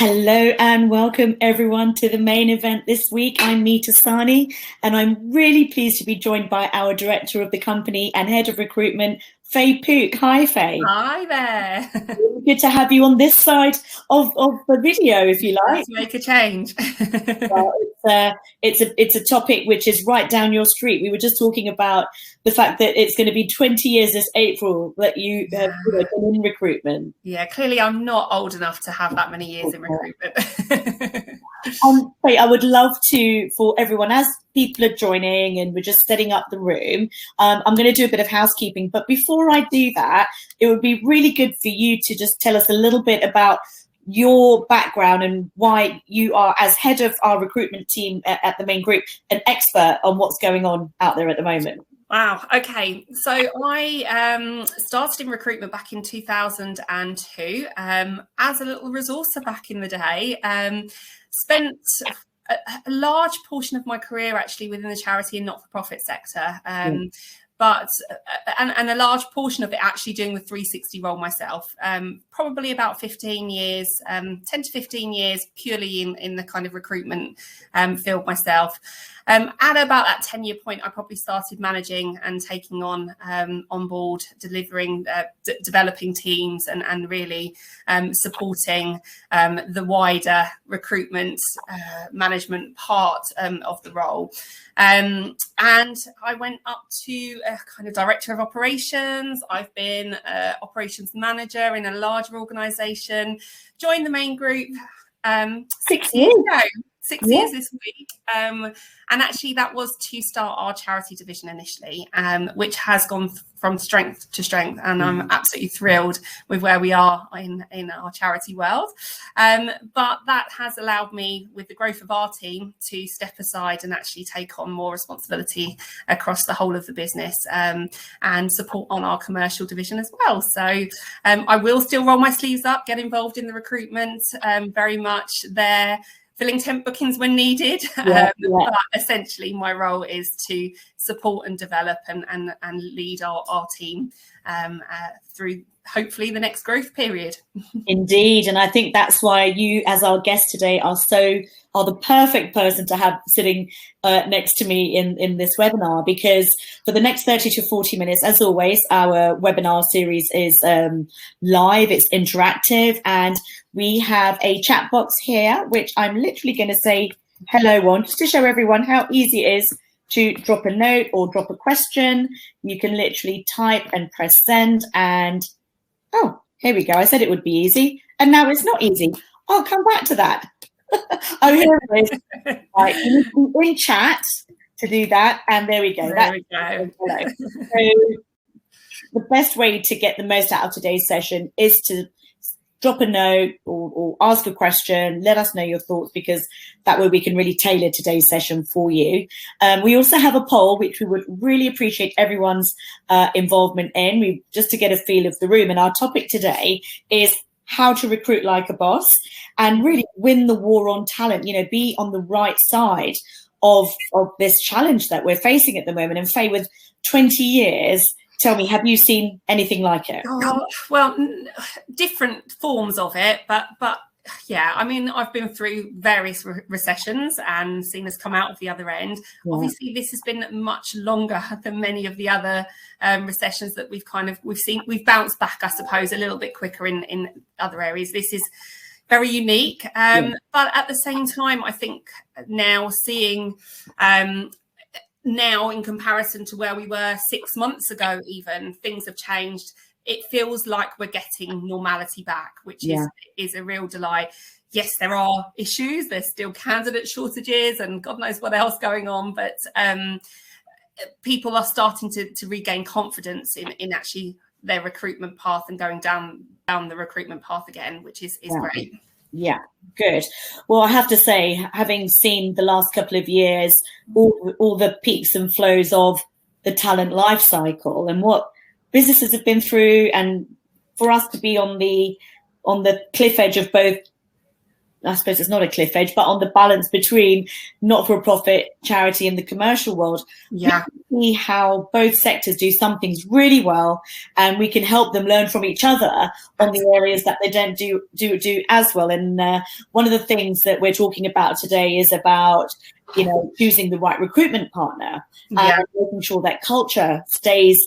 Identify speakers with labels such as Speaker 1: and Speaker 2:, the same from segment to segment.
Speaker 1: Hello and welcome everyone to the Maine Event this week. I'm Meeta Sahni and I'm really pleased to be joined by our director of the company and head of recruitment, Faye Pooke. Hi, Faye.
Speaker 2: Hi there.
Speaker 1: Good to have you on this side of the video, if you like.
Speaker 2: Let's make a change.
Speaker 1: Well, it's a topic which is right down your street. We were just talking about the fact that it's going to be 20 years this April that you have been in recruitment.
Speaker 2: Yeah, clearly I'm not old enough to have that many years in recruitment.
Speaker 1: Faye, I would love to, for everyone, as people are joining and we're just setting up the room, I'm going to do a bit of housekeeping. But before I do that, it would be really good for you to just tell us a little bit about your background and why you are, as head of our recruitment team at the Maine Group, an expert on what's going on out there at the moment.
Speaker 2: Wow. Okay. So I started in recruitment back in 2002 as a little resourcer back in the day. Spent a large portion of my career actually within the charity and not-for-profit sector. But a large portion of it actually doing the 360 role myself, probably about 15 years, 10 to 15 years purely in the kind of recruitment field myself. At about that 10-year point, I probably started managing and taking on board, delivering, developing teams and really supporting the wider recruitment management part of the role. And I went up to a kind of director of operations. I've been operations manager in a larger organisation, joined the Maine Group 6 years ago. 6 years this week. And actually that was to start our charity division initially, which has gone from strength to strength. And I'm absolutely thrilled with where we are in our charity world. But that has allowed me, with the growth of our team, to step aside and actually take on more responsibility across the whole of the business and support on our commercial division as well. So I will still roll my sleeves up, get involved in the recruitment, very much there, filling temp bookings when needed. But essentially my role is to support and develop and lead our team through hopefully the next growth period.
Speaker 1: Indeed. And I think that's why you, as our guest today, are the perfect person to have sitting next to me in this webinar, because for the next 30 to 40 minutes, as always, our webinar series is live, it's interactive, and we have a chat box here, which I'm literally going to say hello on, just to show everyone how easy it is to drop a note or drop a question. You can literally type and press send, and oh, here we go. I said it would be easy, and now it's not easy. I'll come back to that. Oh, here it is. Right, you need to be in chat to do that, and there we go.
Speaker 2: There we go.
Speaker 1: So the best way to get the most out of today's session is to drop a note or ask a question. Let us know your thoughts, because that way we can really tailor today's session for you. We also have a poll, which we would really appreciate everyone's involvement in, just to get a feel of the room. And our topic today is how to recruit like a boss and really win the war on talent, be on the right side of this challenge that we're facing at the moment. And Faye, with 20 years, tell me, have you seen anything like it?
Speaker 2: Oh, well, different forms of it, but yeah, I mean, I've been through various recessions and seen us come out of the other end. Yeah. Obviously, this has been much longer than many of the other recessions that we've seen. We've bounced back, I suppose, a little bit quicker in other areas. This is very unique, but at the same time, I think now seeing. Now, in comparison to where we were 6 months ago, even, things have changed. It feels like we're getting normality back, which is a real delight. Yes, there are issues. There's still candidate shortages and God knows what else going on. But people are starting to regain confidence in actually their recruitment path and going down the recruitment path again, which is great.
Speaker 1: Yeah, good. Well, I have to say, having seen the last couple of years, all the peaks and flows of the talent life cycle and what businesses have been through, and for us to be on the cliff edge of both I suppose it's not a cliff edge, but on the balance between not-for-profit, charity, and the commercial world.
Speaker 2: Yeah.
Speaker 1: We see how both sectors do some things really well, and we can help them learn from each other on the areas that they don't do as well. And one of the things that we're talking about today is about, you know, choosing the right recruitment partner and making sure that culture stays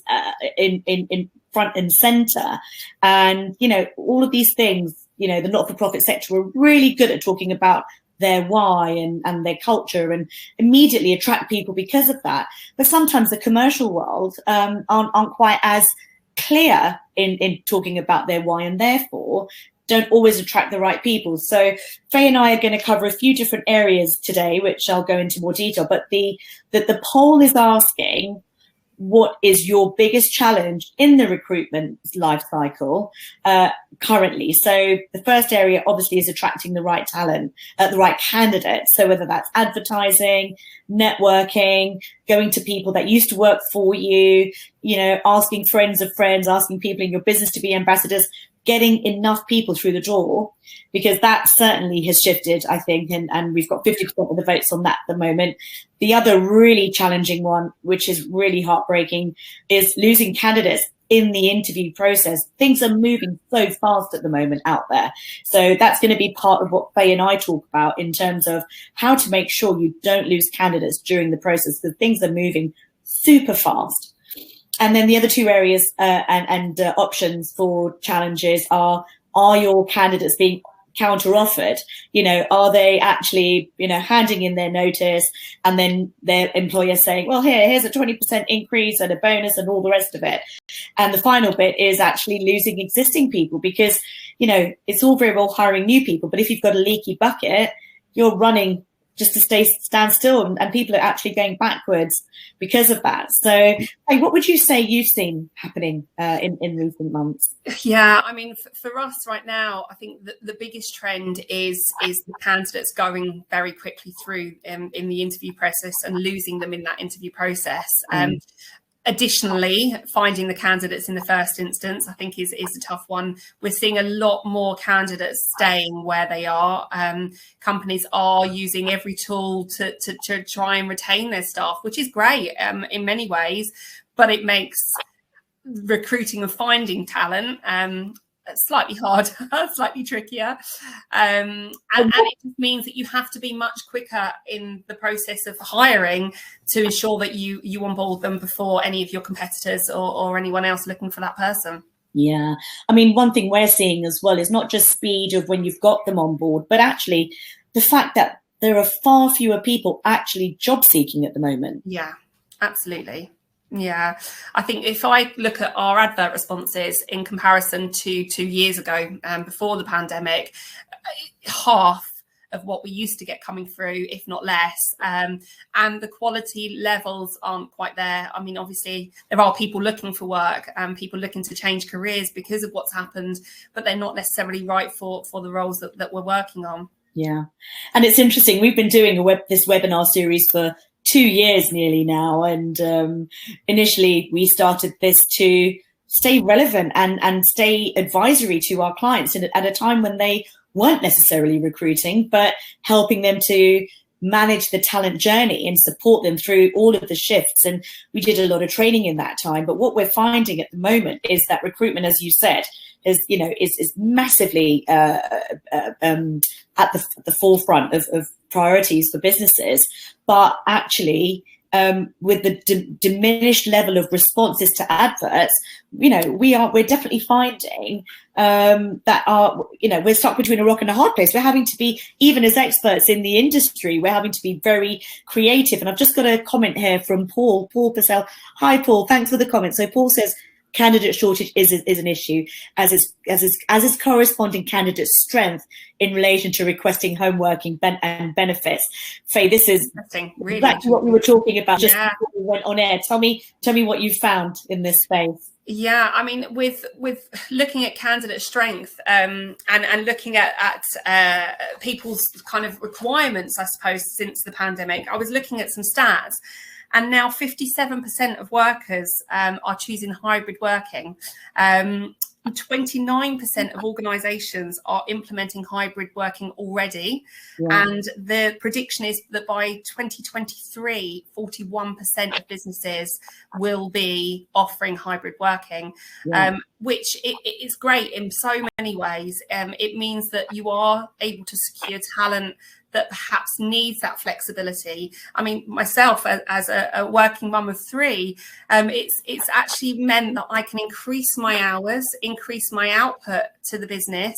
Speaker 1: in front and center. And, you know, all of these things, you know, the not-for-profit sector are really good at talking about their why and their culture and immediately attract people because of that. But sometimes the commercial world aren't quite as clear in talking about their why, and therefore don't always attract the right people. So Faye and I are going to cover a few different areas today, which I'll go into more detail. But the poll is asking, what is your biggest challenge in the recruitment life cycle currently? So the first area obviously is attracting the right talent, the right candidates. So whether that's advertising, networking, going to people that used to work for you, you know, asking friends of friends, asking people in your business to be ambassadors, getting enough people through the door, because that certainly has shifted, I think, and we've got 50% of the votes on that at the moment. The other really challenging one, which is really heartbreaking, is losing candidates in the interview process. Things are moving so fast at the moment out there. So that's going to be part of what Faye and I talk about in terms of how to make sure you don't lose candidates during the process, because things are moving super fast. And then the other two areas and options for challenges are your candidates being counter-offered? You know, are they actually, you know, handing in their notice and then their employer saying, well, here's a 20% increase and a bonus and all the rest of it? And the final bit is actually losing existing people, because, you know, it's all very well hiring new people, but if you've got a leaky bucket, you're running just to stand still, and people are actually going backwards because of that. So, hey, what would you say you've seen happening in recent months?
Speaker 2: Yeah, I mean, for us right now, I think the biggest trend is the candidates going very quickly through in the interview process and losing them in that interview process. Additionally, finding the candidates in the first instance, I think, is a tough one. We're seeing a lot more candidates staying where they are. Companies are using every tool to try and retain their staff, which is great in many ways, but it makes recruiting and finding talent slightly harder, slightly trickier. And it just means that you have to be much quicker in the process of hiring to ensure that you onboard them before any of your competitors or anyone else looking for that person.
Speaker 1: Yeah. I mean, one thing we're seeing as well is not just speed of when you've got them on board, but actually the fact that there are far fewer people actually job seeking at the moment.
Speaker 2: Yeah, absolutely. Yeah, I think if I look at our advert responses in comparison to 2 years ago, before the pandemic, half of what we used to get coming through, if not less, and the quality levels aren't quite there. I mean, obviously, there are people looking for work and people looking to change careers because of what's happened, but they're not necessarily right for the roles that we're working on.
Speaker 1: Yeah, and it's interesting. We've been doing this webinar series for 2 years nearly now, and initially we started this to stay relevant and stay advisory to our clients at a time when they weren't necessarily recruiting, but helping them to manage the talent journey and support them through all of the shifts. And we did a lot of training in that time. But what we're finding at the moment is that recruitment, as you said, is massively at the forefront of priorities for businesses, but actually with the diminished level of responses to adverts, we're definitely finding that we're stuck between a rock and a hard place. We're having to be, even as experts in the industry, we're having to be very creative. And I've just got a comment here from Paul Purcell. Hi, Paul. Thanks for the comment. So Paul says, candidate shortage is an issue, as is corresponding candidate strength in relation to requesting home working and benefits. Faye, this is really exactly what we were talking about just before we went on air. Tell me what you found in this space.
Speaker 2: Yeah, I mean, with looking at candidate strength and looking at people's kind of requirements, I suppose, since the pandemic, I was looking at some stats. And now 57% of workers are choosing hybrid working. 29% of organisations are implementing hybrid working already.
Speaker 1: Yeah.
Speaker 2: And the prediction is that by 2023, 41% of businesses will be offering hybrid working, which is great in so many ways. It means that you are able to secure talent that perhaps needs that flexibility. I mean, myself as a working mum of 3, it's actually meant that I can increase my hours, increase my output to the business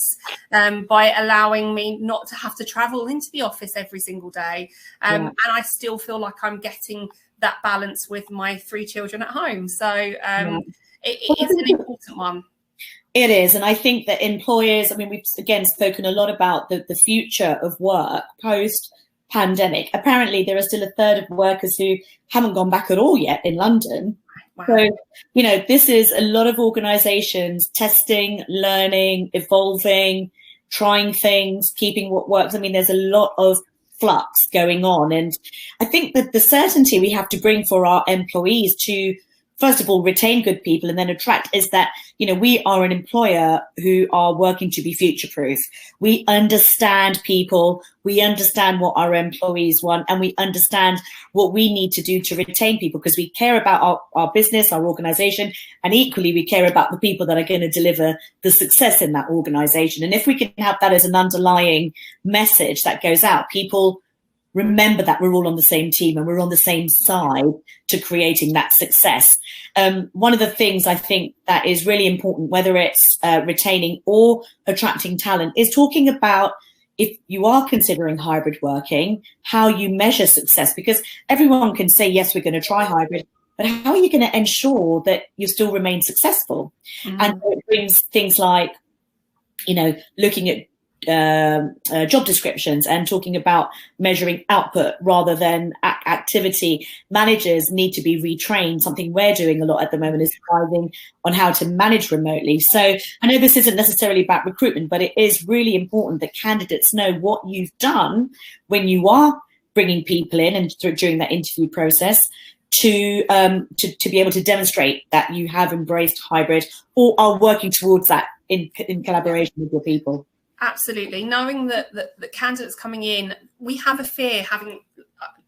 Speaker 2: by allowing me not to have to travel into the office every single day. And I still feel like I'm getting that balance with my 3 children at home. So it is an important one.
Speaker 1: It is. And I think that employers, I mean, we've again spoken a lot about the future of work post-pandemic. Apparently, there are still a third of workers who haven't gone back at all yet in London.
Speaker 2: Wow.
Speaker 1: So, you know, this is a lot of organizations testing, learning, evolving, trying things, keeping what works. I mean, there's a lot of flux going on. And I think that the certainty we have to bring for our employees to, first of all, retain good people and then attract is that, you know, we are an employer who are working to be future-proof. We understand people, we understand what our employees want, and we understand what we need to do to retain people because we care about our business, our organization, and equally we care about the people that are going to deliver the success in that organization. And if we can have that as an underlying message that goes out, people remember that we're all on the same team and we're on the same side to creating that success. One of the things I think that is really important, whether it's retaining or attracting talent, is talking about, if you are considering hybrid working, how you measure success, because everyone can say, yes, we're going to try hybrid, but how are you going to ensure that you still remain successful? Mm-hmm. And it brings things like, you know, looking at job descriptions and talking about measuring output rather than activity. Managers need to be retrained. Something we're doing a lot at the moment is driving on how to manage remotely. So I know this isn't necessarily about recruitment, but it is really important that candidates know what you've done when you are bringing people in and during that interview process to be able to demonstrate that you have embraced hybrid or are working towards that in collaboration with your people.
Speaker 2: Absolutely. Knowing that the candidates coming in, we have a fear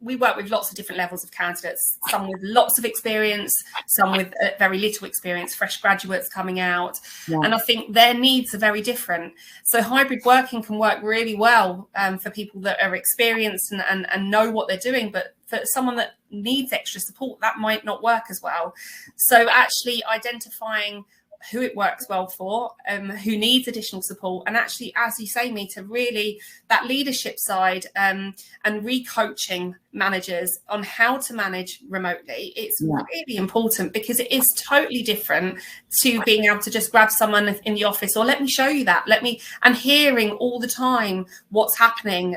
Speaker 2: we work with lots of different levels of candidates, some with lots of experience, some with very little experience, fresh graduates coming out. Yeah. And I think their needs are very different. So hybrid working can work really well for people that are experienced and know what they're doing. But for someone that needs extra support, that might not work as well. So actually identifying who it works well for, who needs additional support, and actually, as you say, Meeta, really that leadership side and re-coaching managers on how to manage remotely. It's really important because it is totally different to being able to just grab someone in the office or let me show you that, and hearing all the time what's happening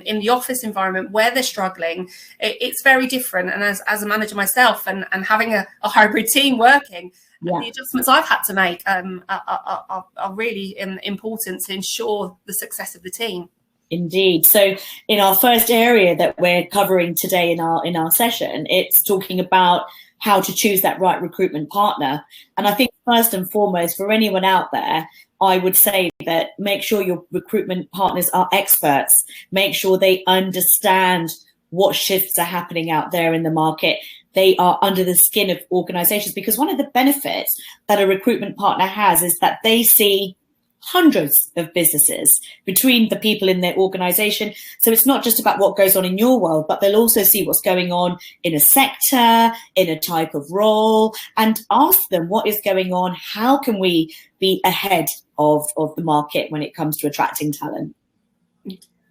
Speaker 2: in the office environment where they're struggling. It's very different. And as a manager myself and having a hybrid team working, the adjustments I've had to make are really important to ensure the success of the team.
Speaker 1: Indeed. So in our first area that we're covering today in our session, it's talking about how to choose that right recruitment partner. And I think first and foremost, for anyone out there, I would say that make sure your recruitment partners are experts. Make sure they understand what shifts are happening out there in the market. They are under the skin of organizations, because one of the benefits that a recruitment partner has is that they see hundreds of businesses between the people in their organization. So it's not just about what goes on in your world, but they'll also see what's going on in a sector, in a type of role, and ask them what is going on. How can we be ahead of the market when it comes to attracting talent?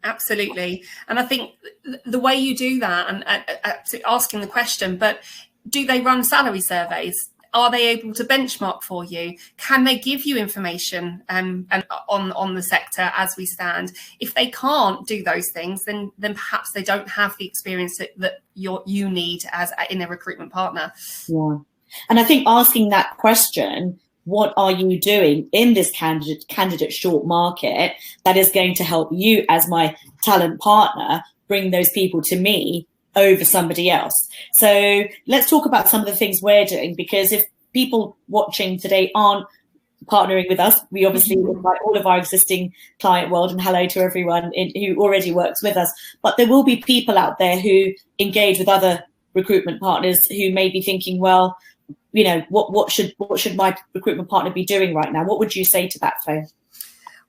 Speaker 2: Absolutely. And I think the way you do that, and asking the question, but do they run salary surveys? Are they able to benchmark for you? Can they give you information and on the sector as we stand? If they can't do those things, then perhaps they don't have the experience that you need as in a recruitment partner. Yeah.
Speaker 1: And I think asking that question, what are you doing in this candidate short market that is going to help you as my talent partner bring those people to me over somebody else? So let's talk about some of the things we're doing, because if people watching today aren't partnering with us. We obviously invite all of our existing client world, and hello to everyone who already works with us. But there will be people out there who engage with other recruitment partners who may be thinking, well, what should my recruitment partner be doing right now? What would you say to that, Faye?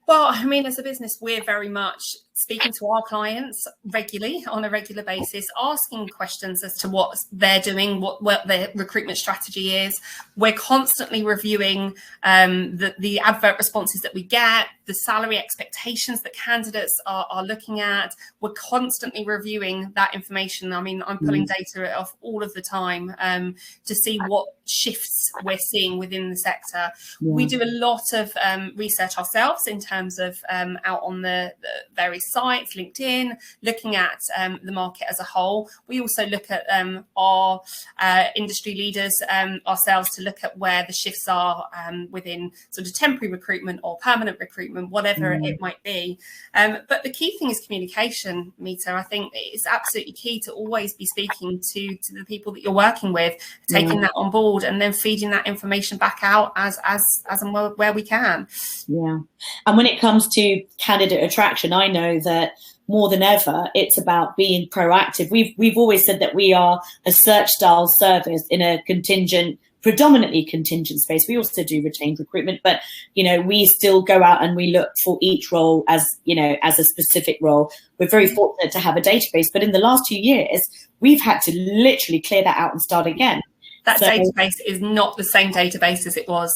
Speaker 2: Well, I mean, as a business, we're very much speaking to our clients regularly, on a regular basis, asking questions as to what they're doing, what their recruitment strategy is. We're constantly reviewing the advert responses that we get, the salary expectations that candidates are looking at. We're constantly reviewing that information. I mean, I'm pulling data off all of the time to see what shifts we're seeing within the sector. Yeah. We do a lot of research ourselves in terms of out on the various sites, LinkedIn, looking at the market as a whole. We also look at our industry leaders ourselves to look at where the shifts are within sort of temporary recruitment or permanent recruitment, whatever it might be. But the key thing is communication, Meeta. I think it's absolutely key to always be speaking to the people that you're working with, taking that on board, and then feeding that information back out as and where we can.
Speaker 1: Yeah. And when it comes to candidate attraction, I know that more than ever, it's about being proactive. We've always said that we are a search style service in a predominantly contingent space. We also do retained recruitment, but we still go out and we look for each role as a specific role. We're very fortunate to have a database, but in the last 2 years, we've had to literally clear that out and start again.
Speaker 2: That database is not the same database as it was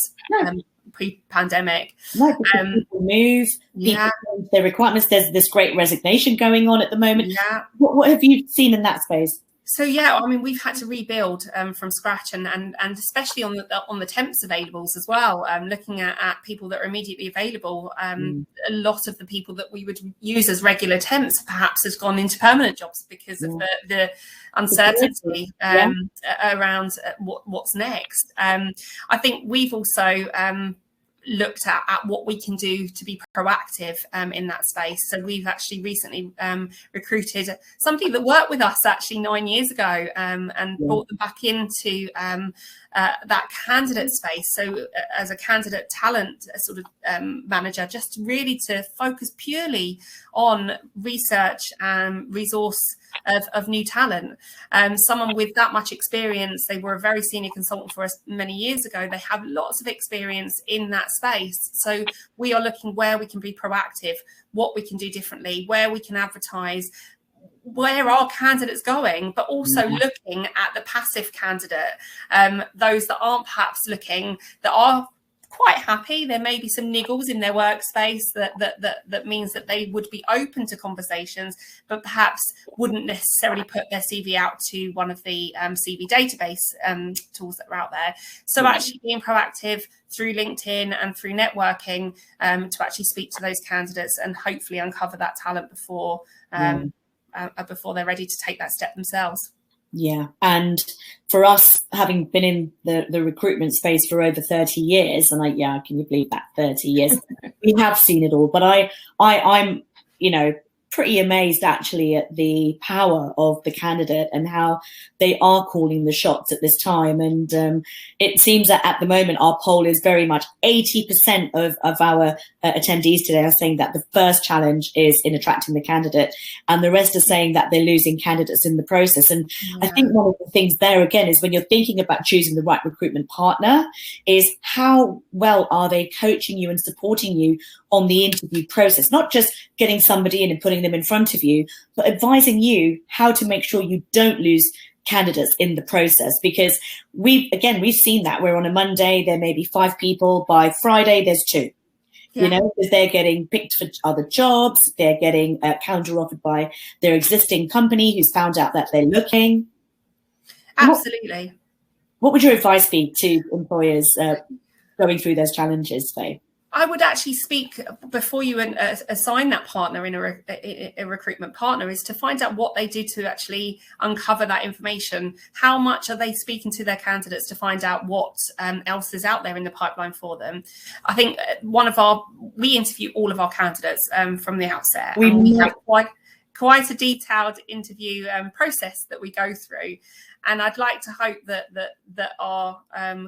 Speaker 2: pre-pandemic.
Speaker 1: No, people move, people change their requirements. There's this great resignation going on at the moment.
Speaker 2: Yeah.
Speaker 1: What have you seen in that space?
Speaker 2: So I mean, we've had to rebuild from scratch, and especially on the temps availables as well. Looking at people that are immediately available, a lot of the people that we would use as regular temps perhaps has gone into permanent jobs because of the uncertainty around what's next. I think we've also looked at what we can do to be proactive in that space. So we've actually recently recruited somebody that worked with us actually 9 years ago and brought them back into that candidate space. So as a candidate talent sort of manager, just really to focus purely on research and resource of new talent. Someone with that much experience, they were a very senior consultant for us many years ago. They have lots of experience in that space. So we are looking where we can be proactive, what we can do differently, where we can advertise, where are candidates going, but also looking at the passive candidate, those that aren't perhaps looking, that are quite happy. There may be some niggles in their workspace that means that they would be open to conversations, but perhaps wouldn't necessarily put their CV out to one of the CV database tools that are out there. So actually being proactive through LinkedIn and through networking to actually speak to those candidates and hopefully uncover that talent before they're ready to take that step themselves.
Speaker 1: Yeah. And for us, having been in the recruitment space for over 30 years, and can you believe that, 30 years, we have seen it all. But I'm pretty amazed actually at the power of the candidate and how they are calling the shots at this time. And it seems that at the moment, our poll is very much 80% of our attendees today are saying that the first challenge is in attracting the candidate, and the rest are saying that they're losing candidates in the process. And I think one of the things there again is when you're thinking about choosing the right recruitment partner is how well are they coaching you and supporting you on the interview process, not just getting somebody in and putting them in front of you, but advising you how to make sure you don't lose candidates in the process. Because we've seen that where on a Monday there may be 5 people, by Friday there's 2. Because they're getting picked for other jobs, they're getting counter offered by their existing company who's found out that they're looking.
Speaker 2: Absolutely.
Speaker 1: What would your advice be to employers going through those challenges, Faye?
Speaker 2: I would actually speak before you assign that partner in a recruitment partner, is to find out what they do to actually uncover that information. How much are they speaking to their candidates to find out what else is out there in the pipeline for them? I think we interview all of our candidates from the outset. We have quite a detailed interview process that we go through. And I'd like to hope that our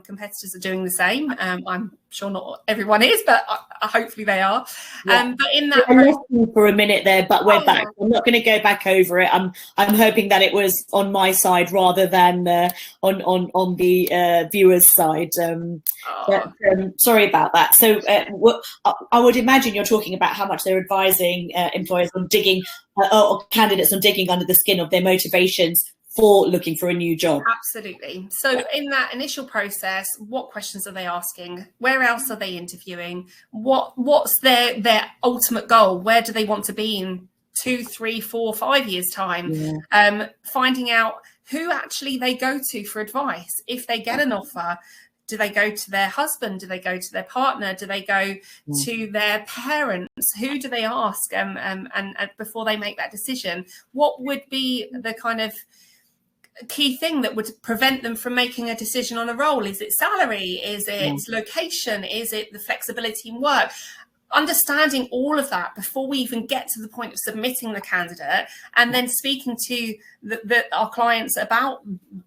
Speaker 2: competitors are doing the same. I'm sure not everyone is, but hopefully they are.
Speaker 1: Yeah.
Speaker 2: But in that
Speaker 1: I lost you for a minute there, but we're back.
Speaker 2: Oh.
Speaker 1: I'm not going to go back over it. I'm hoping that it was on my side rather than on the viewers' side. Sorry about that. So I would imagine you're talking about how much they're advising employers on digging or candidates on digging under the skin of their motivations for looking for a new job.
Speaker 2: Absolutely. So in that initial process, what questions are they asking? Where else are they interviewing? What's their ultimate goal? Where do they want to be in 2, 3, 4, 5 years' time? Yeah. Finding out who actually they go to for advice. If they get an offer, do they go to their husband? Do they go to their partner? Do they go to their parents? Who do they ask? And before they make that decision, what would be the kind of key thing that would prevent them from making a decision on a role? Is it salary? Is it location? Is it the flexibility in work? Understanding all of that before we even get to the point of submitting the candidate, and then speaking to our clients about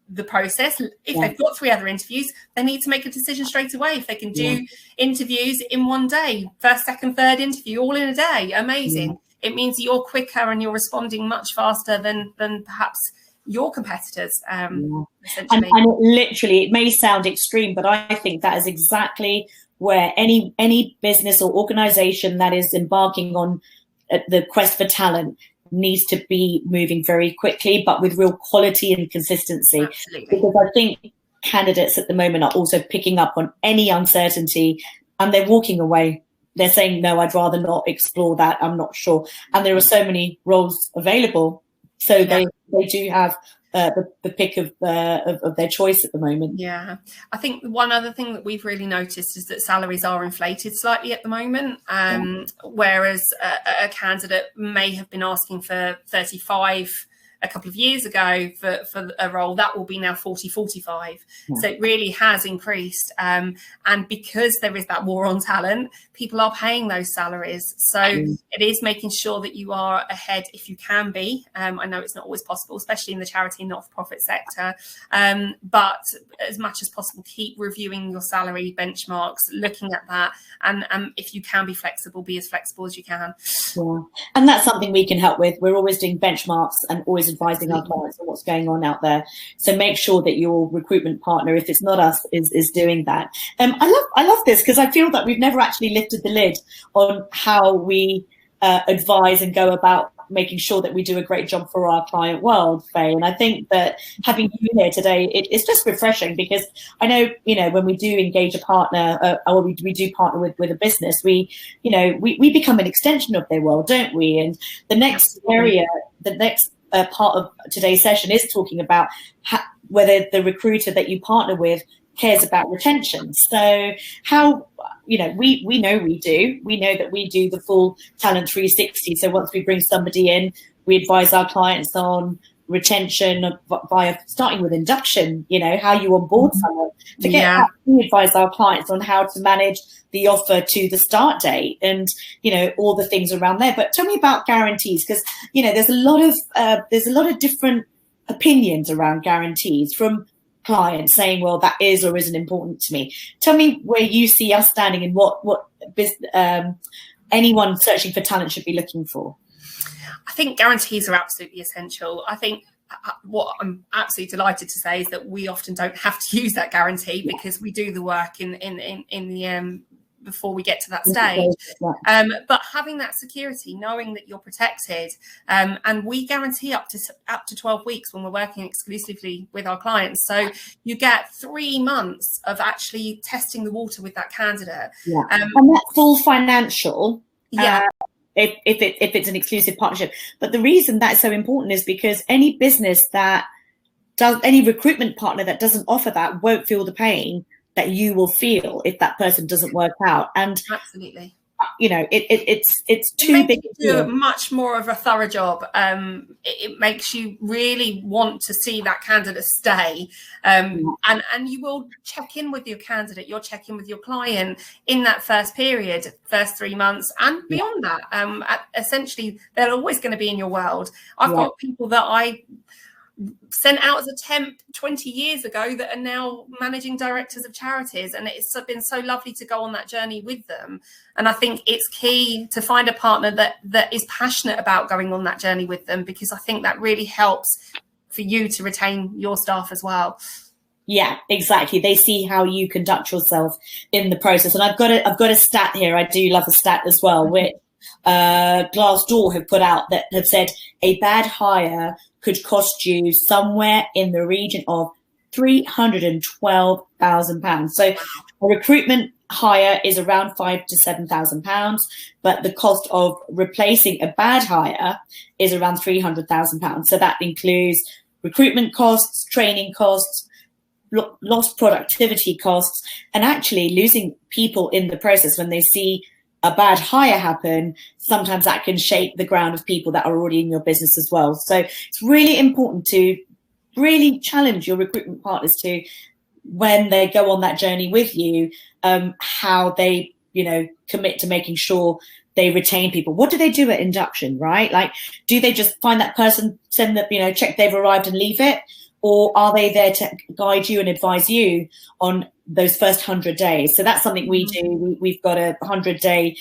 Speaker 2: the process. If they've got 3 other interviews, they need to make a decision straight away. If they can do interviews in one day, first, second, third interview, all in a day, amazing. It means you're quicker and you're responding much faster than perhaps your competitors. Essentially.
Speaker 1: And it may sound extreme, but I think that is exactly where any business or organization that is embarking on the quest for talent needs to be moving very quickly, but with real quality and consistency.
Speaker 2: Absolutely.
Speaker 1: Because I think candidates at the moment are also picking up on any uncertainty and they're walking away. They're saying, no, I'd rather not explore that. I'm not sure. And there are so many roles available. So they do have the pick of their choice at the moment.
Speaker 2: Yeah, I think one other thing that we've really noticed is that salaries are inflated slightly at the moment, whereas a candidate may have been asking for 35 a couple of years ago for a role that will be now 40, 45. So it really has increased. And because there is that war on talent, people are paying those salaries. So it is making sure that you are ahead if you can be. I know it's not always possible, especially in the charity and not-for-profit sector. But as much as possible, keep reviewing your salary benchmarks, looking at that. And if you can be flexible, be as flexible as you can.
Speaker 1: Yeah. And that's something we can help with. We're always doing benchmarks and always advising our clients on what's going on out there. So make sure that your recruitment partner, if it's not us, is doing that. I love this because I feel that we've never actually lifted the lid on how we advise and go about making sure that we do a great job for our client world, Faye. And I think that having you here today, it's just refreshing because I know, when we do engage a partner or we do partner with a business, we become an extension of their world, don't we? And the next area, the next part of today's session is talking about whether the recruiter that you partner with cares about retention. So how, we know that we do the full talent 360. So once we bring somebody in, we advise our clients on retention via starting with induction, how you onboard someone. We advise our clients on how to manage the offer to the start date and, all the things around there. But tell me about guarantees, because, there's a lot of different opinions around guarantees from clients saying, well, that is or isn't important to me. Tell me where you see us standing and what anyone searching for talent should be looking for.
Speaker 2: I think guarantees are absolutely essential. I think what I'm absolutely delighted to say is that we often don't have to use that guarantee because we do the work in the before we get to that stage. But having that security, knowing that you're protected, and we guarantee up to 12 weeks when we're working exclusively with our clients. So you get 3 months of actually testing the water with that candidate.
Speaker 1: And that's full financial. If it's an exclusive partnership. But the reason that is so important is because any business any recruitment partner that doesn't offer that won't feel the pain that you will feel if that person doesn't work out. And
Speaker 2: absolutely,
Speaker 1: it's too big.
Speaker 2: Do a much more of a thorough job. It makes you really want to see that candidate stay, and you will check in with your candidate. You'll check in with your client in that first period, first 3 months, and beyond that. Essentially, they're always going to be in your world. I've got people that sent out as a temp 20 years ago that are now managing directors of charities. And it's been so lovely to go on that journey with them. And I think it's key to find a partner that is passionate about going on that journey with them, because I think that really helps for you to retain your staff as well.
Speaker 1: Yeah, exactly. They see how you conduct yourself in the process. And I've got a stat here. I do love a stat as well, which Glassdoor have put out that have said a bad hire could cost you somewhere in the region of £312,000. So a recruitment hire is around £5,000 to £7,000, but the cost of replacing a bad hire is around £300,000. So that includes recruitment costs, training costs, lost productivity costs, and actually losing people in the process. When they see a bad hire happen, sometimes that can shake the ground of people that are already in your business as well. So it's really important to really challenge your recruitment partners to, when they go on that journey with you, how they, commit to making sure they retain people. What do they do at induction, right? Like, do they just find that person, send them, check they've arrived and leave it? Or are they there to guide you and advise you on those first 100 days? So that's something we do. We've got a 100-day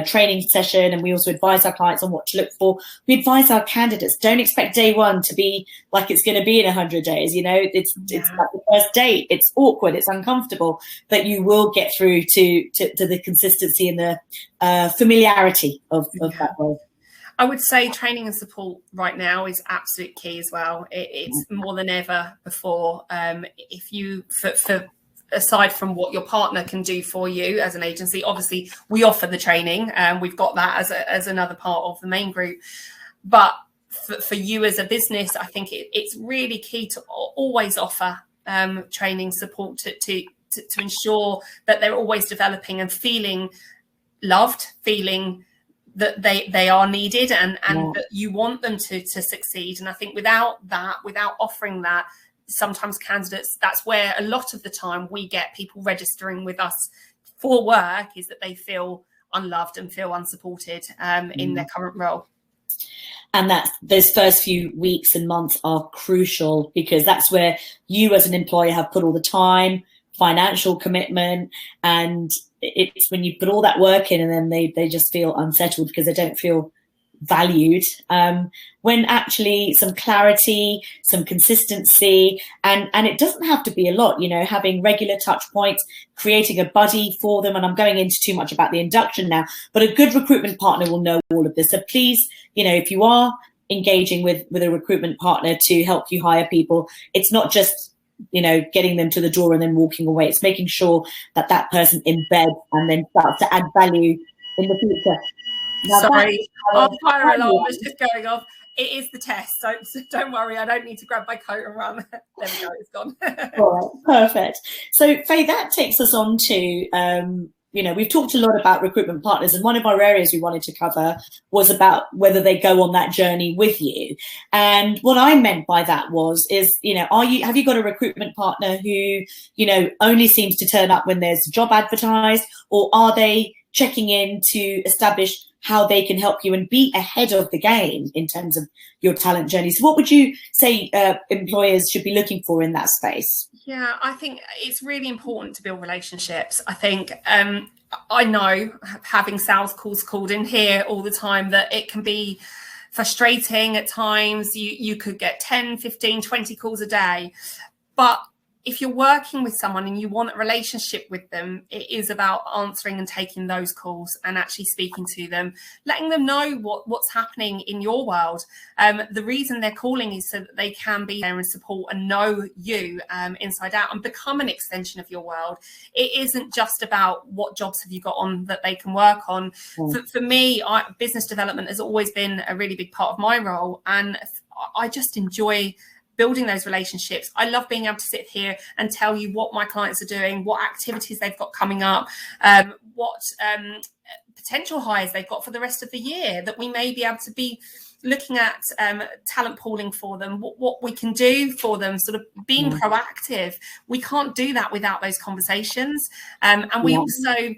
Speaker 1: training session, and we also advise our clients on what to look for. We advise our candidates, don't expect day one to be like it's going to be in 100 days. It's like the first date. It's awkward. It's uncomfortable, but you will get through to the consistency and the familiarity of that role.
Speaker 2: I would say training and support right now is absolute key as well. It's more than ever before. If you, for aside from what your partner can do for you as an agency, obviously we offer the training, and we've got that as another part of the Maine Group. But for you as a business, I think it's really key to always offer training support to ensure that they're always developing and feeling loved, feeling that they are needed, and that you want them to succeed. And I think without offering that, sometimes candidates, that's where a lot of the time we get people registering with us for work, is that they feel unloved and feel unsupported in their current role.
Speaker 1: And that those first few weeks and months are crucial, because that's where you as an employer have put all the time, financial commitment, and it's when you put all that work in and then they just feel unsettled because they don't feel valued, when actually some clarity, some consistency, and it doesn't have to be a lot, having regular touch points, creating a buddy for them. And I'm going into too much about the induction now, but a good recruitment partner will know all of this. So please, if you are engaging with a recruitment partner to help you hire people, it's not just getting them to the door and then walking away. It's making sure that person embeds and then starts to add value in the future. Now,
Speaker 2: sorry, our fire alarm is just going off. It is the test, so don't worry. I don't need to grab my coat and run. There we go, it's gone.
Speaker 1: All right, perfect. So, Faye, that takes us on to, we've talked a lot about recruitment partners, and one of our areas we wanted to cover was about whether they go on that journey with you. And what I meant by that have you got a recruitment partner who, only seems to turn up when there's a job advertised, or are they checking in to establish how they can help you and be ahead of the game in terms of your talent journey? So what would you say employers should be looking for in that space?
Speaker 2: Yeah, I think it's really important to build relationships. I think I know, having sales calls called in here all the time, that it can be frustrating at times. You could get 10, 15, 20 calls a day. But if you're working with someone and you want a relationship with them, it is about answering and taking those calls and actually speaking to them, letting them know what's happening in your world. The reason they're calling is so that they can be there and support and know you inside out and become an extension of your world. It isn't just about what jobs have you got on that they can work on. For me, business development has always been a really big part of my role, and I just enjoy building those relationships. I love being able to sit here and tell you what my clients are doing, what activities they've got coming up, what potential hires they've got for the rest of the year, that we may be able to be looking at talent pooling for them, what we can do for them, sort of being proactive. We can't do that without those conversations. And we also,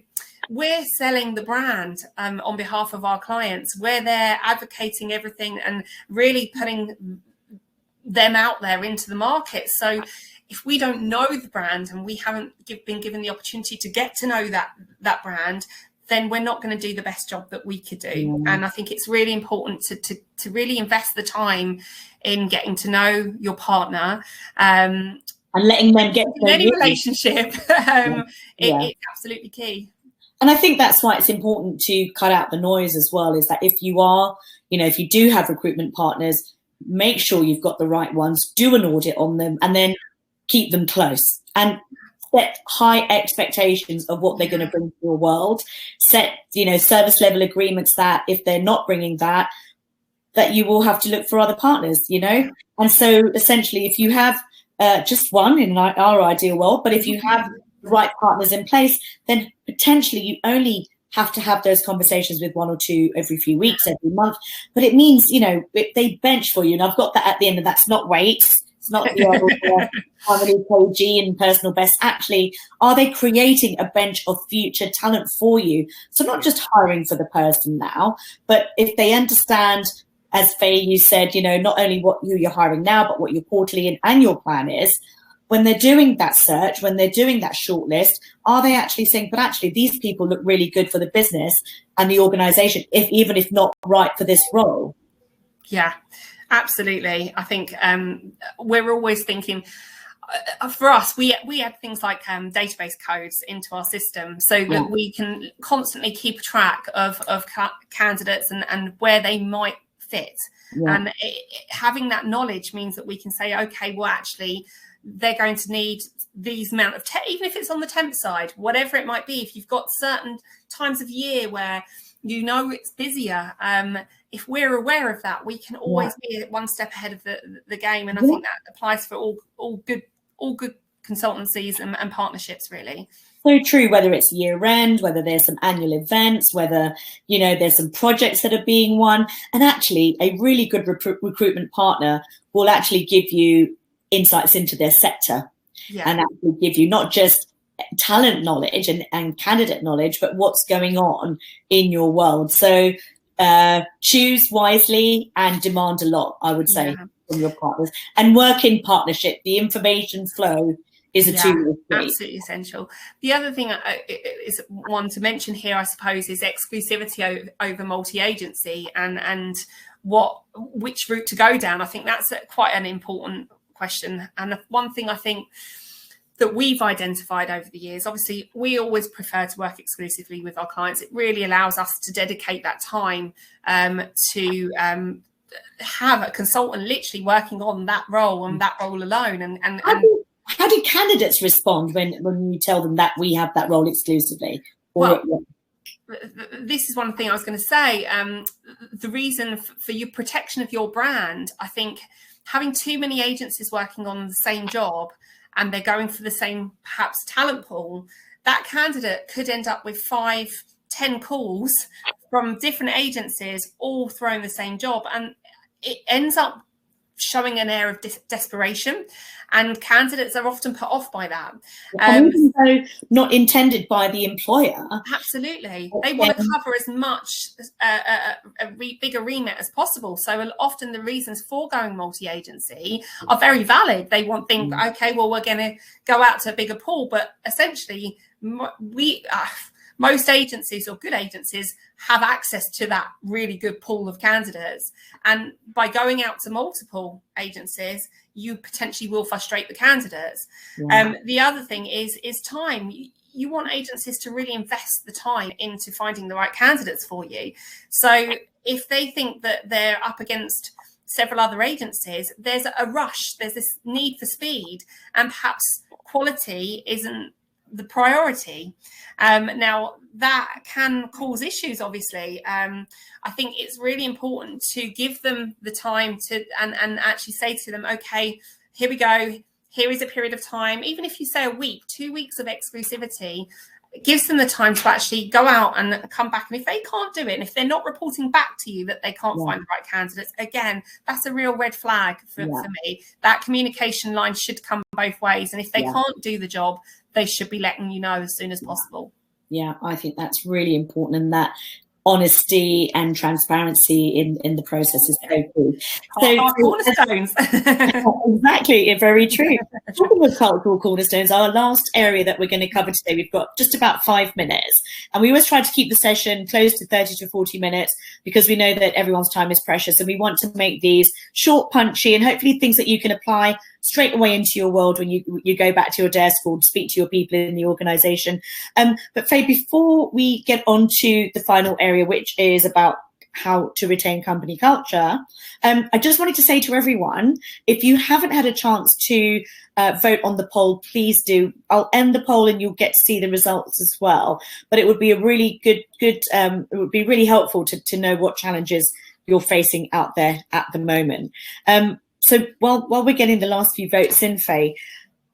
Speaker 2: we're selling the brand on behalf of our clients. We're there advocating everything and really putting them out there into the market. So if we don't know the brand and we haven't been given the opportunity to get to know that brand, then we're not going to do the best job that we could do. And I think it's really important to really invest the time in getting to know your partner,
Speaker 1: and letting them get
Speaker 2: in any relationship. It's absolutely key.
Speaker 1: And I think that's why it's important to cut out the noise as well, is that if you are, if you do have recruitment partners, make sure you've got the right ones, do an audit on them, and then keep them close and set high expectations of what they're going to bring to your world. Set, service level agreements that if they're not bringing that you will have to look for other partners, And so essentially, if you have just one in our ideal world, but if you have the right partners in place, then potentially you only have to have those conversations with one or two every few weeks, every month. But it means, they bench for you. And I've got that at the end, and that's not weights. It's not how many kg and personal best. Actually, are they creating a bench of future talent for you? So not just hiring for the person now, but if they understand, as Faye, you said, not only who you're hiring now, but what your quarterly and annual plan is. When they're doing that search, when they're doing that shortlist, are they actually saying, but actually these people look really good for the business and the organization, even if not right for this role?
Speaker 2: Yeah, absolutely. I think we're always thinking, for us, we add things like database codes into our system so that we can constantly keep track of candidates and where they might fit. And having that knowledge means that we can say, okay, well, actually, they're going to need these amount of even if it's on the temp side, whatever it might be. If you've got certain times of year where it's busier, if we're aware of that, we can always be one step ahead of the game. And I think that applies for all good consultancies and partnerships, really.
Speaker 1: So true, whether it's year end, whether there's some annual events, whether, there's some projects that are being won. And actually, a really good recruitment partner will actually give you insights into their sector and actually give you not just talent knowledge and candidate knowledge, but what's going on in your world. So choose wisely and demand a lot, I would say, from your partners, and work in partnership. The information flow is a two-way street.
Speaker 2: Absolutely essential. The other thing is one to mention here, I suppose, is exclusivity over multi-agency and which route to go down. I think that's quite an important question. And one thing I think that we've identified over the years, obviously, we always prefer to work exclusively with our clients. It really allows us to dedicate that time to have a consultant literally working on that role and that role alone. And
Speaker 1: how do candidates respond when you tell them that we have that role exclusively?
Speaker 2: This is one thing I was going to say. The reason for your protection of your brand, I think having too many agencies working on the same job and they're going for the same perhaps talent pool, that candidate could end up with 5-10 calls from different agencies all throwing the same job, and it ends up showing an air of desperation, and candidates are often put off by that.
Speaker 1: Even though not intended by the employer.
Speaker 2: Absolutely. They want to cover as much, a bigger remit as possible. So often the reasons for going multi-agency are very valid. They want things, okay, well, we're going to go out to a bigger pool, but essentially most agencies or good agencies have access to that really good pool of candidates. And by going out to multiple agencies, you potentially will frustrate the candidates. The other thing is time. You want agencies to really invest the time into finding the right candidates for you. So if they think that they're up against several other agencies, there's a rush, there's this need for speed, and perhaps quality isn't the priority. Now that can cause issues, obviously. I think it's really important to give them the time to and actually say to them, okay, here we go, here is a period of time. Even if you say a week, 2 weeks of exclusivity, it gives them the time to actually go out and come back. And if they can't do it, and if they're not reporting back to you that they can't find the right candidates, again, that's a real red flag for me. That communication line should come both ways. And if they can't do the job, they should be letting you know as soon as possible.
Speaker 1: Yeah, I think that's really important, and that honesty and transparency in the process is so key.
Speaker 2: Our cornerstones.
Speaker 1: Exactly, very true. Talking of cultural cornerstones, our last area that we're going to cover today, we've got just about 5 minutes, and we always try to keep the session close to 30 to 40 minutes because we know that everyone's time is precious, and we want to make these short, punchy, and hopefully things that you can apply straight away into your world when you go back to your desk or speak to your people in the organization. But Faye, before we get on to the final area, which is about how to retain company culture, I just wanted to say to everyone, if you haven't had a chance to vote on the poll, please do. I'll end the poll and you'll get to see the results as well. But it would be a really good. It would be really helpful to know what challenges you're facing out there at the moment. So while we're getting the last few votes in, Faye,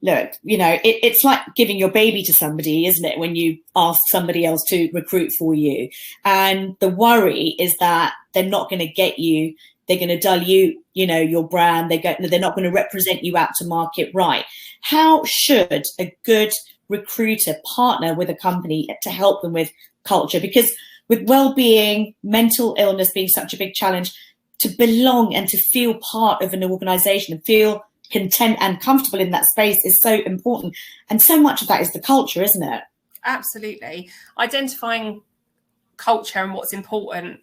Speaker 1: look, it's like giving your baby to somebody, isn't it, when you ask somebody else to recruit for you? And the worry is that they're not going to get you. They're going to dull you, your brand. They're not going to represent you out to market right. How should a good recruiter partner with a company to help them with culture? Because with well-being, mental illness being such a big challenge, to belong and to feel part of an organization and feel content and comfortable in that space is so important. And so much of that is the culture, isn't it?
Speaker 2: Absolutely. Identifying culture and what's important,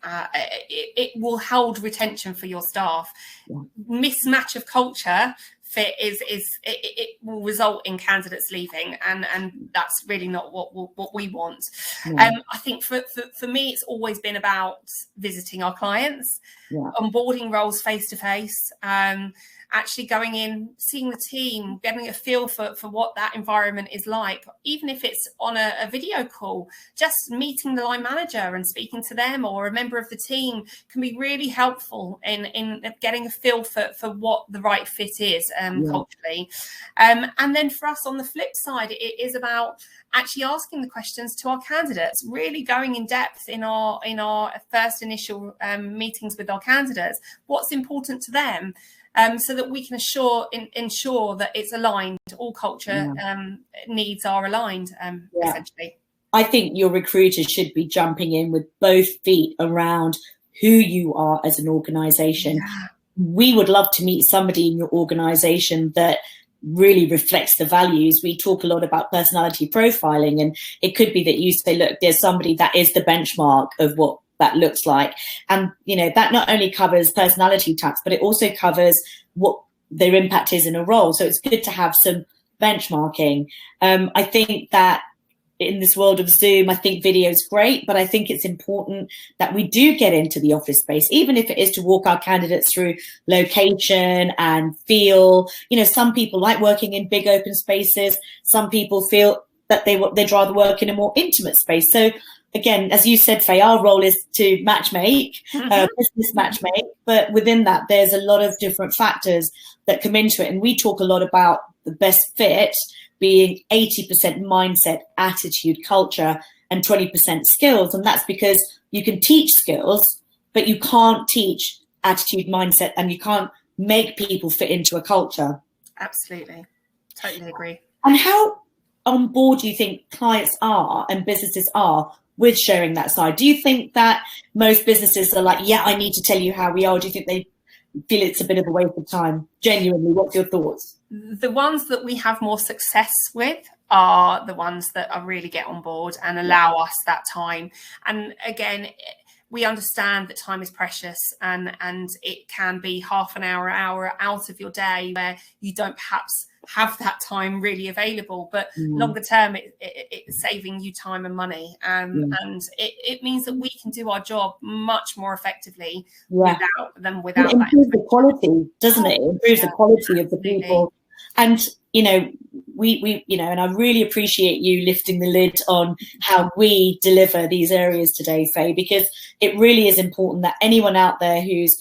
Speaker 2: it will hold retention for your staff. Yeah. Mismatch of culture fit it will result in candidates leaving, and that's really not what we want. Yeah. I think for me, it's always been about visiting our clients, onboarding roles face to face, actually going in, seeing the team, getting a feel for what that environment is like, even if it's on a video call, just meeting the line manager and speaking to them or a member of the team can be really helpful in getting a feel for what the right fit is culturally. And then for us on the flip side, it is about actually asking the questions to our candidates, really going in depth in our first initial meetings with our candidates, what's important to them. So that we can ensure that it's aligned, all culture needs are aligned, essentially.
Speaker 1: I think your recruiters should be jumping in with both feet around who you are as an organisation. Yeah. We would love to meet somebody in your organisation that really reflects the values. We talk a lot about personality profiling, and it could be that you say, look, there's somebody that is the benchmark of what that looks like. And, that not only covers personality types, but it also covers what their impact is in a role. So it's good to have some benchmarking. I think that in this world of Zoom, I think video is great, but I think it's important that we do get into the office space, even if it is to walk our candidates through location and feel, some people like working in big open spaces. Some people feel that they'd rather work in a more intimate space. So again, as you said, Faye, our role is to matchmake, business matchmake, but within that, there's a lot of different factors that come into it. And we talk a lot about the best fit being 80% mindset, attitude, culture, and 20% skills. And that's because you can teach skills, but you can't teach attitude, mindset, and you can't make people fit into a culture.
Speaker 2: Absolutely. Totally agree.
Speaker 1: And how on board do you think clients are and businesses are with sharing that side? Do you think that most businesses are like, I need to tell you how we are? Or do you think they feel it's a bit of a waste of time? Genuinely, what's your thoughts?
Speaker 2: The ones that we have more success with are the ones that are really get on board and allow us that time. And again, we understand that time is precious, and it can be half an hour out of your day where you don't perhaps have that time really available, but longer term it's saving you time and money, and it means that we can do our job much more effectively without
Speaker 1: it improves the quality, doesn't it? It improves the quality of the people. And we and I really appreciate you lifting the lid on how we deliver these areas today, Faye, because it really is important that anyone out there who's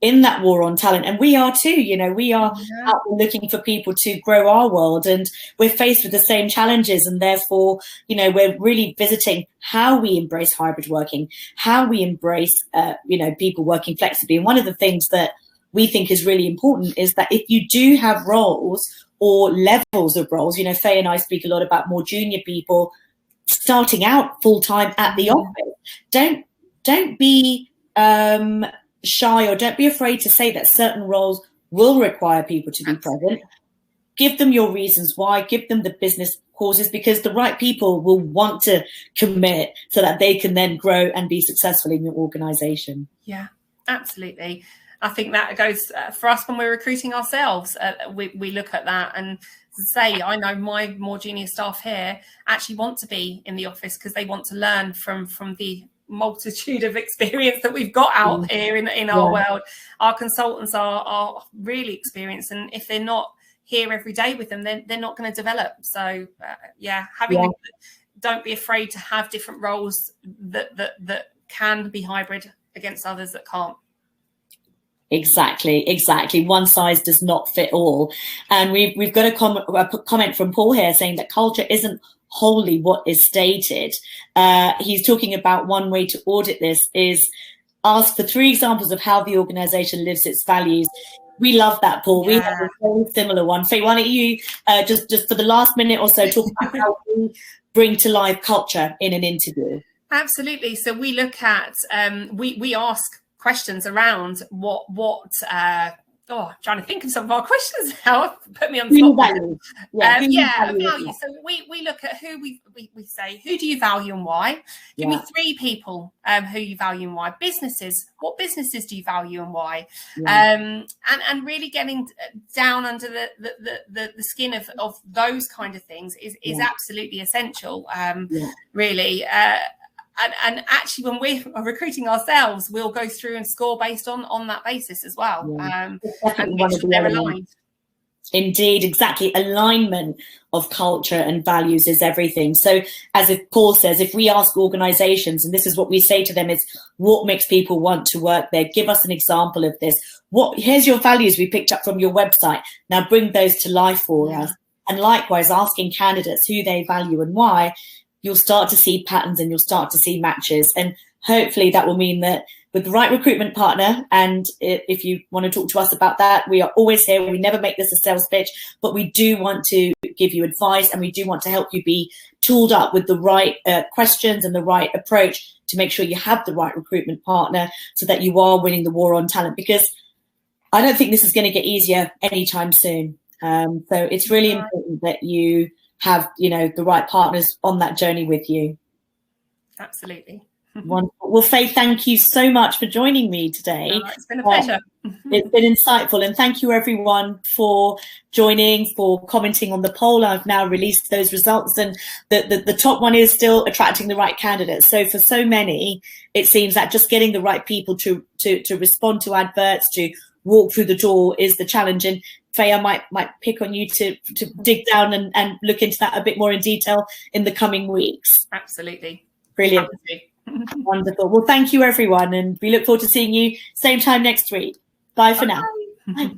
Speaker 1: in that war on talent, and we are too, we are out there looking for people to grow our world, and we're faced with the same challenges, and therefore, we're really visiting how we embrace hybrid working, how we embrace, people working flexibly. And one of the things that we think is really important is that if you do have roles or levels of roles, Faye and I speak a lot about more junior people starting out full-time at the office. Don't don't be shy, or don't be afraid to say that certain roles will require people to be present. Give them your reasons why, give them the business causes, because the right people will want to commit so that they can then grow and be successful in your organization.
Speaker 2: Yeah, absolutely. I think that goes for us when we're recruiting ourselves. We look at that and say, I know my more junior staff here actually want to be in the office because they want to learn from the multitude of experience that we've got out here in our world. Our consultants are really experienced, and if they're not here every day with them, then they're not going to develop. So don't be afraid to have different roles that can be hybrid against others that can't.
Speaker 1: Exactly. One size does not fit all. And we've got a comment from Paul here saying that culture isn't wholly what is stated. He's talking about one way to audit this is ask for 3 examples of how the organization lives its values. We love that, Paul. Yeah. We have a very similar one. Faye, why don't you just for the last minute or so talk about how we bring to life culture in an interview?
Speaker 2: Absolutely. So we look at we ask questions around I'm trying to think of some of our questions now. Put me on the spot. Value. So we look at who we say, who do you value and why? Give me 3 people who you value and why. Businesses, what businesses do you value and why? And really getting down under the skin of those kind of things is absolutely essential. Really. And actually, when we're recruiting ourselves, we'll go through and score based on that basis as well. And make sure they're aligned.
Speaker 1: Indeed, exactly. Alignment of culture and values is everything. So as if Paul says, if we ask organizations, and this is what we say to them, is what makes people want to work there? Give us an example of this. Here's your values we picked up from your website. Now bring those to life for us. And likewise, asking candidates who they value and why, you'll start to see patterns and you'll start to see matches. And hopefully that will mean that with the right recruitment partner, and if you want to talk to us about that, we are always here. We never make this a sales pitch, but we do want to give you advice, and we do want to help you be tooled up with the right questions and the right approach to make sure you have the right recruitment partner so that you are winning the war on talent, because I don't think this is going to get easier anytime soon. So it's really important that you have, the right partners on that journey with you.
Speaker 2: Absolutely.
Speaker 1: Wonderful. Well, Faye, thank you so much for joining me today.
Speaker 2: It's been a pleasure.
Speaker 1: It's been insightful, and thank you everyone for joining, for commenting on the poll. I've now released those results, and the top one is still attracting the right candidates. So for so many, it seems that just getting the right people to respond to adverts, to walk through the door is the challenge. And Faye, I might pick on you to dig down and look into that a bit more in detail in the coming weeks.
Speaker 2: Absolutely.
Speaker 1: Brilliant. Wonderful. Well, thank you, everyone. And we look forward to seeing you same time next week. Bye for now. Bye.